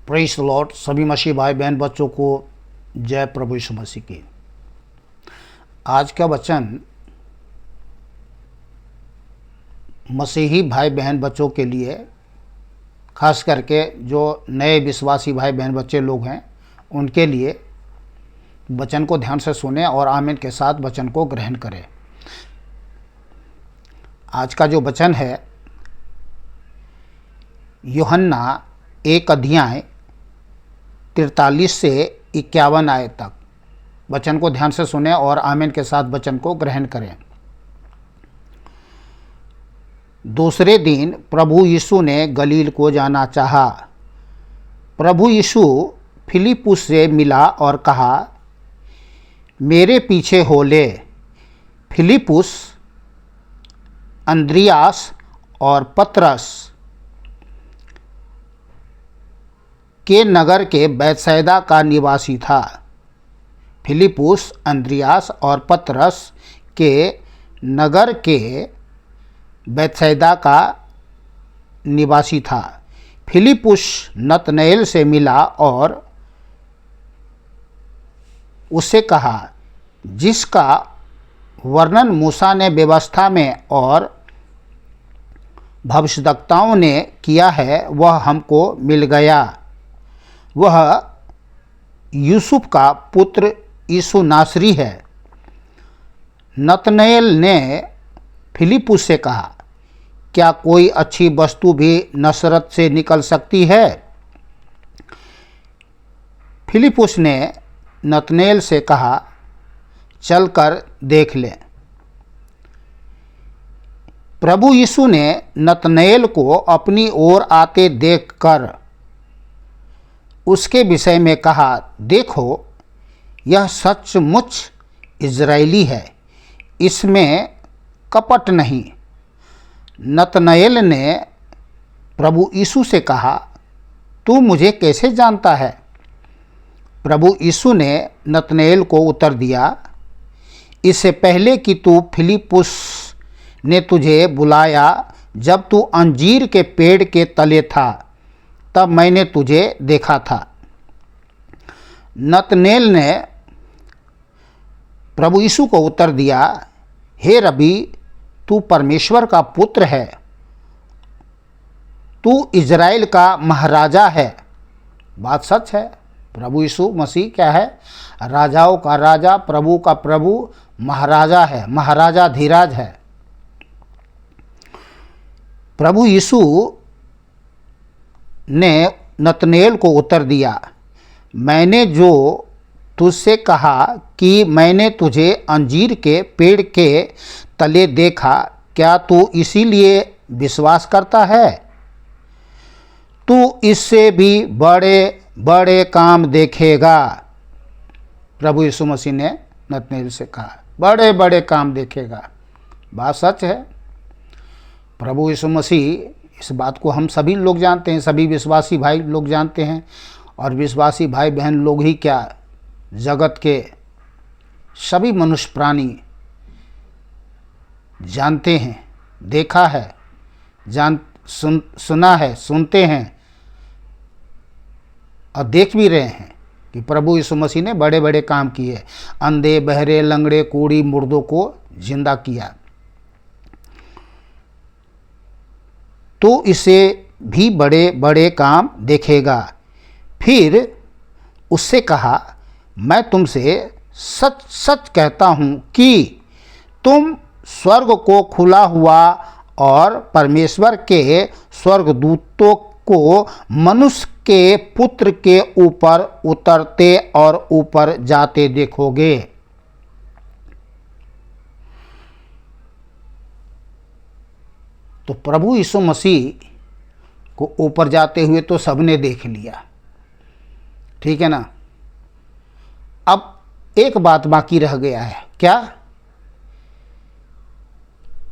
Praise the Lord. सभी मसीह भाई बहन बच्चों को जय प्रभु यीशु मसीह की। आज का वचन मसीही भाई बहन बच्चों के लिए, खास करके जो नए विश्वासी भाई बहन बच्चे लोग हैं उनके लिए वचन को ध्यान से सुने और आमीन के साथ वचन को ग्रहण करें। आज का जो वचन है यूहन्ना 1 अध्याय 43 से 51 आयत तक। वचन को ध्यान से सुने और आमीन के साथ वचन को ग्रहण करें। दूसरे दिन प्रभु यीशु ने गलील को जाना चाहा। प्रभु यीशु फिलिप्पुस से मिला और कहा, मेरे पीछे हो ले। फिलिप्पुस, अंद्रियास और पतरस के नगर के बैतसैदा का निवासी था। फिलिप्पुस, अंद्रियास और पतरस के नगर के बैतसैदा का निवासी था। फिलिप्पुस नतनएल से मिला और उससे कहा, जिसका वर्णन मूसा ने व्यवस्था में और भविष्यद्वक्ताओं ने किया है वह हमको मिल गया। वह यूसुफ का पुत्र यीशु नासरी है। नतनएल ने फिलिप्पुस से कहा, क्या कोई अच्छी वस्तु भी नसरत से निकल सकती है? फिलिप्पुस ने नतनएल से कहा, चलकर देख ले। प्रभु यीशु ने नतनएल को अपनी ओर आते देखकर उसके विषय में कहा, देखो, यह सचमुच इज़राइली है, इसमें कपट नहीं। नतनएल ने प्रभु यीशु से कहा, तू मुझे कैसे जानता है? प्रभु यीशु ने नतनएल को उत्तर दिया, इससे पहले कि तू फिलिप्पुस ने तुझे बुलाया, जब तू अंजीर के पेड़ के तले था, तब मैंने तुझे देखा था। नतनएल ने प्रभु यीशु को उत्तर दिया, हे रबी, तू परमेश्वर का पुत्र है, तू इज़राइल का महाराजा है। बात सच है। प्रभु यीशु मसीह क्या है? राजाओं का राजा, प्रभु का प्रभु, महाराजा है, महाराजा धीराज है। प्रभु यीशु ने नतनएल को उत्तर दिया, मैंने जो तुझसे कहा कि मैंने तुझे अंजीर के पेड़ के तले देखा, क्या तू इसीलिए विश्वास करता है? तू इससे भी बड़े बड़े काम देखेगा। प्रभु यीशु मसीह ने नतनएल से कहा, बड़े बड़े काम देखेगा। बात सच है। प्रभु यीशु मसीह, इस बात को हम सभी लोग जानते हैं, सभी विश्वासी भाई लोग जानते हैं। और विश्वासी भाई बहन लोग ही क्या, जगत के सभी मनुष्य प्राणी जानते हैं, देखा है, सुना है, सुनते हैं और देख भी रहे हैं कि प्रभु यीशु मसीह ने बड़े बड़े काम किए। अंधे, बहरे, लंगड़े, कोढ़ी, मुर्दों को जिंदा किया। तो इसे भी बड़े बड़े काम देखेगा। फिर उससे कहा, मैं तुमसे सच सच कहता हूँ कि तुम स्वर्ग को खुला हुआ और परमेश्वर के स्वर्गदूतों को मनुष्य के पुत्र के ऊपर उतरते और ऊपर जाते देखोगे। तो प्रभु यीशु मसीह को ऊपर जाते हुए तो सबने देख लिया, ठीक है ना। अब एक बात बाकी रह गया है, क्या?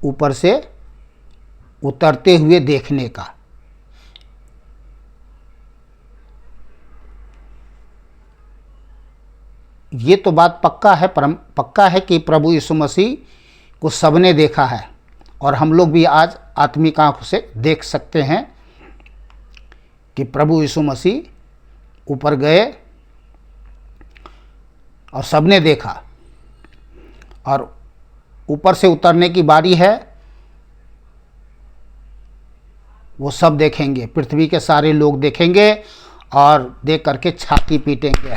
ऊपर से उतरते हुए देखने का। ये तो बात पक्का है, पक्का है कि प्रभु यीशु मसीह को सबने देखा है और हम लोग भी आज आत्मिक आंखों से देख सकते हैं कि प्रभु यीशु मसीह ऊपर गए और सबने देखा, और ऊपर से उतरने की बारी है। वो सब देखेंगे, पृथ्वी के सारे लोग देखेंगे और देख करके छाती पीटेंगे,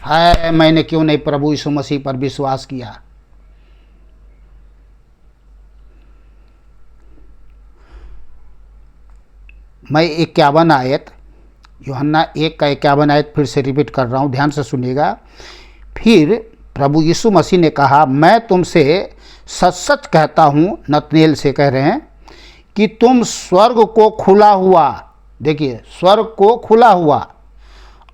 हाय मैंने क्यों नहीं प्रभु यीशु मसीह पर विश्वास किया। मैं 51 आयत, यूहन्ना 1 का 51 आयत फिर से रिपीट कर रहा हूँ, ध्यान से सुनिएगा। फिर प्रभु यीशु मसीह ने कहा, मैं तुमसे सच सच कहता हूँ, नतनेल से कह रहे हैं, कि तुम स्वर्ग को खुला हुआ, देखिए स्वर्ग को खुला हुआ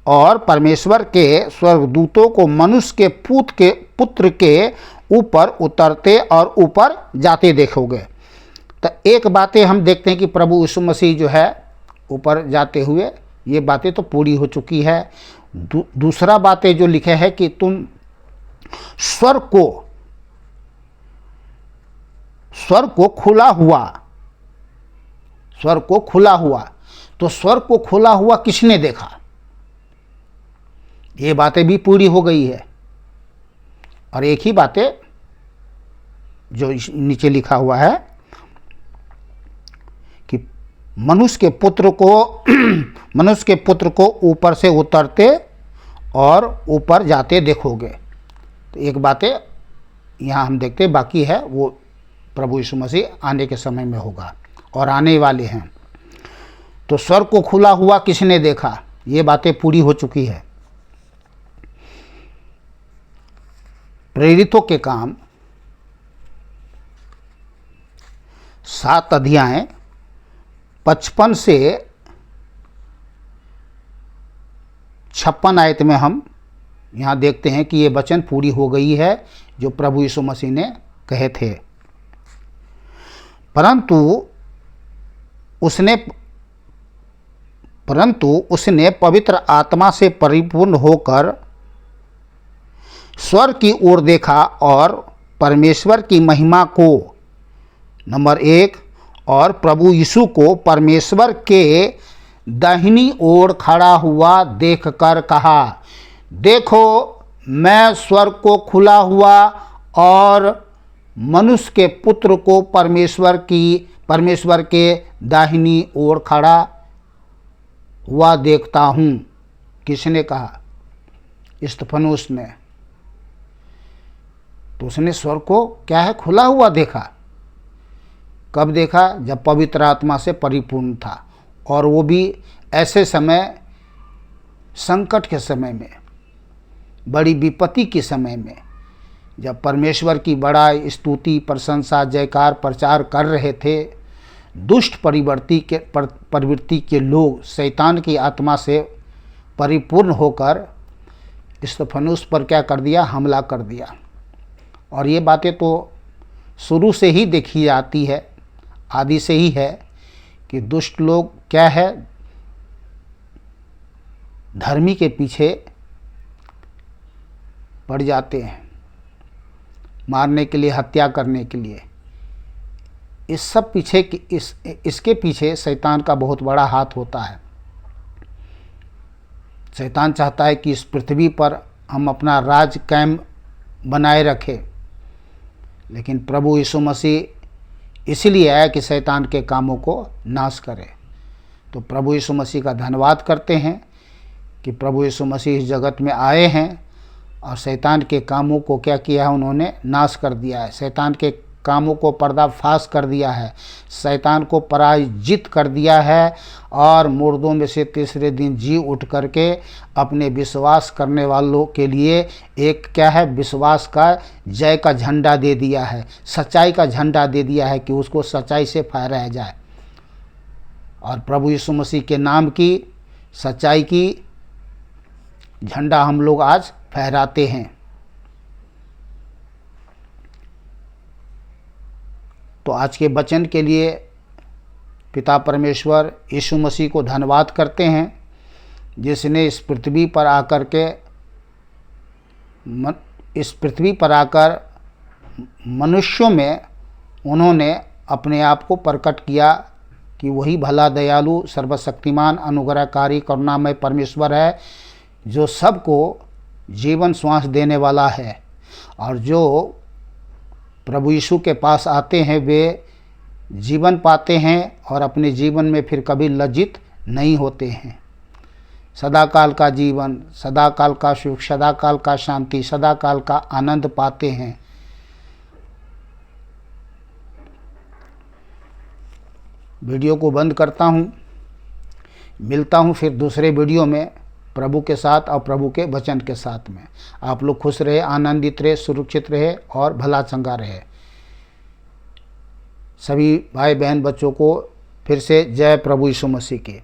और परमेश्वर के स्वर्गदूतों को मनुष्य के पुत्र के ऊपर उतरते और ऊपर जाते देखोगे। तो एक बातें हम देखते हैं कि प्रभु यीशु मसीह जो है ऊपर जाते हुए, ये बातें तो पूरी हो चुकी है। दूसरा बातें जो लिखे है कि तुम स्वर्ग को खुला हुआ, स्वर्ग को खुला हुआ, तो स्वर्ग को खुला हुआ किसने देखा? ये बातें भी पूरी हो गई है। और एक ही बातें जो नीचे लिखा हुआ है कि मनुष्य के पुत्र को ऊपर से उतरते और ऊपर जाते देखोगे। तो एक बातें यहाँ हम देखते बाकी है, वो प्रभु यीशु मसीह आने के समय में होगा और आने वाले हैं। तो स्वर्ग को खुला हुआ किसने देखा? ये बातें पूरी हो चुकी है। प्रेरितों के काम 7 अध्याय 55 से 56 आयत में हम यहाँ देखते हैं कि ये वचन पूरी हो गई है जो प्रभु यीशु मसीह ने कहे थे। परंतु उसने पवित्र आत्मा से परिपूर्ण होकर स्वर्ग की ओर देखा और परमेश्वर की महिमा को, नंबर 1, और प्रभु यीशु को परमेश्वर के दाहिनी ओर खड़ा हुआ देखकर कहा, देखो मैं स्वर्ग को खुला हुआ और मनुष्य के पुत्र को परमेश्वर के दाहिनी ओर खड़ा हुआ देखता हूँ। किसने कहा? स्तफनुस ने। तो उसने स्वर्ग को क्या है, खुला हुआ देखा। कब देखा? जब पवित्र आत्मा से परिपूर्ण था, और वो भी ऐसे समय, संकट के समय में, बड़ी विपत्ति के समय में, जब परमेश्वर की बड़ा स्तुति, प्रशंसा, जयकार, प्रचार कर रहे थे। दुष्ट प्रवृत्ति के लोग शैतान की आत्मा से परिपूर्ण होकर स्तफनुस पर क्या कर दिया? हमला कर दिया। और ये बातें तो शुरू से ही देखी जाती है, आदि से ही है कि दुष्ट लोग क्या है, धर्मी के पीछे पड़ जाते हैं, मारने के लिए, हत्या करने के लिए। इस सब इसके पीछे शैतान का बहुत बड़ा हाथ होता है। शैतान चाहता है कि इस पृथ्वी पर हम अपना राज कायम बनाए रखें, लेकिन प्रभु यीशु मसीह इसलिए आया कि शैतान के कामों को नाश करे। तो प्रभु यीशु मसीह का धन्यवाद करते हैं कि प्रभु यीशु मसीह इस जगत में आए हैं और शैतान के कामों को क्या किया है? उन्होंने नाश कर दिया है। शैतान के कामों को पर्दाफाश कर दिया है, शैतान को पराजित कर दिया है, और मुर्दों में से तीसरे दिन जी उठ करके अपने विश्वास करने वालों के लिए एक क्या है, विश्वास का जय का झंडा दे दिया है, सच्चाई का झंडा दे दिया है कि उसको सच्चाई से फहराया जाए। और प्रभु यीशु मसीह के नाम की, सच्चाई की झंडा हम लोग आज फहराते हैं। तो आज के वचन के लिए पिता परमेश्वर यीशु मसीह को धन्यवाद करते हैं, जिसने इस पृथ्वी पर आकर मनुष्यों में उन्होंने अपने आप को प्रकट किया कि वही भला, दयालु, सर्वशक्तिमान, अनुग्रहकारी, करुणामय परमेश्वर है, जो सबको जीवन श्वास देने वाला है, और जो प्रभु यीशु के पास आते हैं वे जीवन पाते हैं और अपने जीवन में फिर कभी लज्जित नहीं होते हैं। सदाकाल का जीवन, सदाकाल का सुख, सदाकाल का शांति, सदाकाल का आनंद पाते हैं। वीडियो को बंद करता हूँ, मिलता हूँ फिर दूसरे वीडियो में प्रभु के साथ और प्रभु के वचन के साथ में। आप लोग खुश रहे, आनंदित रहे, सुरक्षित रहे और भला चंगा रहे। सभी भाई बहन बच्चों को फिर से जय प्रभु यीशु मसीह की।